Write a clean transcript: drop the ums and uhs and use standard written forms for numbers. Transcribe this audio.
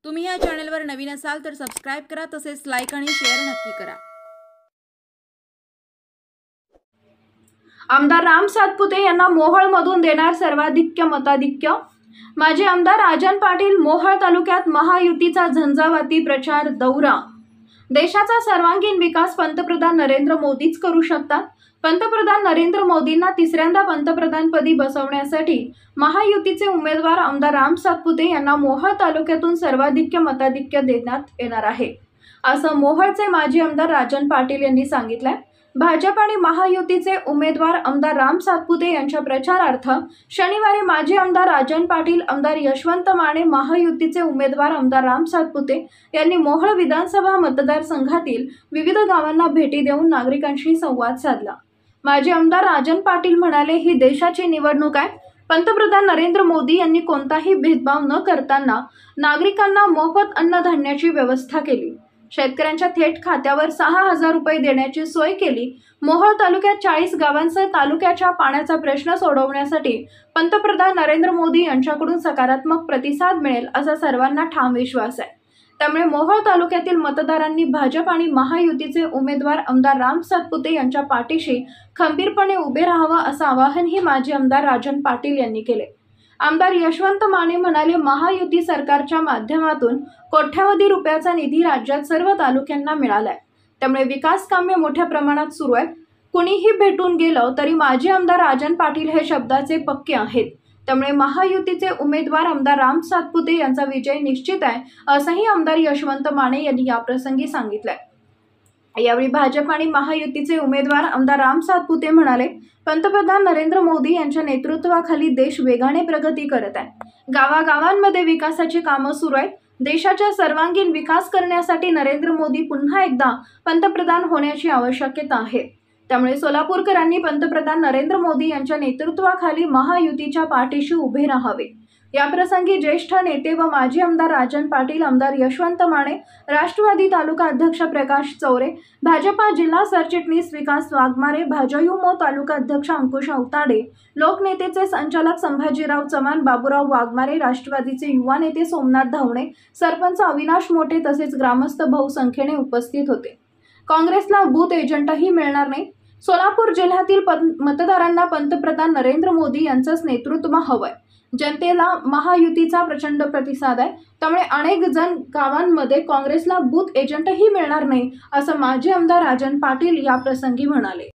तुम्ही या चॅनलवर नवीन असाल तर सबस्क्राइब करा, तसेच लाईक आणि शेअर नक्की करा। आमदार राम सातपुते यांना मोहोळमधून देणार सर्वाधिक्य मताधिक्य। माजी आमदार राजन पाटील मोहोळ तालुक्यात महायुतीचा झंझावाती प्रचार दौरा। देशाचा सर्वांगीण विकास पंतप्रधान नरेंद्र मोदीच करू शकतात। पंतप्रधान नरेंद्र मोदींना तिसऱ्यांदा पंतप्रधानपदी बसवण्यासाठी महायुतीचे उमेदवार आमदार राम सातपुते यांना मोहोळ तालुक्यातून सर्वाधिक्य मताधिक्य देण्यात येणार आहे, असं मोहोळचे माजी आमदार राजन पाटील यांनी सांगितलंय। भाजप आणि महायुतीचे उमेदवार आमदार राम सातपुते यांच्या प्रचारार्थ शनिवारी माजी आमदार राजन पाटील, आमदार यशवंत माने, महायुतीचे उमेदवार आमदार राम सातपुते यांनी मोहोळ विधानसभा मतदारसंघातील विविध गावांना भेटी देऊन नागरिकांशी संवाद साधला। माजी आमदार राजन पाटील म्हणाले, ही देशाची निवडणूक आहे। पंतप्रधान नरेंद्र मोदी यांनी कोणताही भेदभाव न करताना नागरिकांना मोफत अन्नधान्याची व्यवस्था केली। शेतकऱ्यांच्या थेट खात्यावर 6,000 रुपये देण्याची सोय केली। मोहोळ तालुक्यात 40 गावांसह तालुक्याच्या पाण्याचा प्रश्न सोडवण्यासाठी पंतप्रधान नरेंद्र मोदी यांच्याकडून सकारात्मक प्रतिसाद मिळेल असा सर्वांना ठाम विश्वास आहे। त्यामुळे मोहोळ तालुक्यातील मतदारांनी भाजप आणि महायुतीचे उमेदवार आमदार राम सातपुते यांच्या पाठीशी खंबीरपणे उभे राहावं असं आवाहनही माजी आमदार राजन पाटील यांनी केले। आमदार यशवंत माने म्हणाले, महायुती सरकारच्या माध्यमातून कोट्यावधी रुपयाचा निधी राज्यात सर्व तालुक्यांना मिळालाय, त्यामुळे विकास कामे मोठ्या प्रमाणात सुरू आहेत। कुणीही भेटून गेलं तरी माजी आमदार राजन पाटील हे शब्दाचे पक्के आहेत, त्यामुळे महायुतीचे उमेदवार आमदार राम सातपुते यांचा विजय निश्चित आहे, असंही आमदार यशवंत माने यांनी याप्रसंगी सांगितलंय। यावेळी भाजप आणि महायुतीचे उमेदवार आमदार राम सातपुते म्हणाले, पंतप्रधान नरेंद्र मोदी यांच्या नेतृत्वाखाली देश वेगाने प्रगती करत आहे। गावागावांमध्ये विकासाची कामं सुरू आहेत। देशाचा सर्वांगीण विकास करण्यासाठी नरेंद्र मोदी पुन्हा एकदा पंतप्रधान होण्याची आवश्यकता आहे। त्यामुळे सोलापूरकरांनी पंतप्रधान नरेंद्र मोदी यांच्या नेतृत्वाखाली महायुतीच्या पाठीशी उभे राहावे। याप्रसंगी ज्येष्ठ नेते व माजी आमदार राजन पाटील, आमदार यशवंत माने, राष्ट्रवादी तालुका अध्यक्ष प्रकाश चौरे, भाजपा जिल्हा सरचिटणीस विकास वाघमारे, भाजयुमो तालुका अध्यक्ष अंकुश अवताडे, लोकनेतेचे संचालक संभाजीराव चव्हाण, बाबूराव वाघमारे, राष्ट्रवादीचे युवा नेते सोमनाथ धावणे, सरपंच अविनाश मोठे तसेच ग्रामस्थ बहुसंख्येने उपस्थित होते। काँग्रेसला बूथ एजंटही मिळणार नाही। सोलापूर जिल्ह्यातील मतदारांना पंतप्रधान नरेंद्र मोदी यांचंच नेतृत्व हवंय। जनतेला महायुतीचा प्रचंड प्रतिसाद आहे, त्यामुळे अनेक जण गावांमध्ये काँग्रेसला बूथ एजंटही मिळणार नाही, असं माजी आमदार राजन पाटील याप्रसंगी म्हणाले।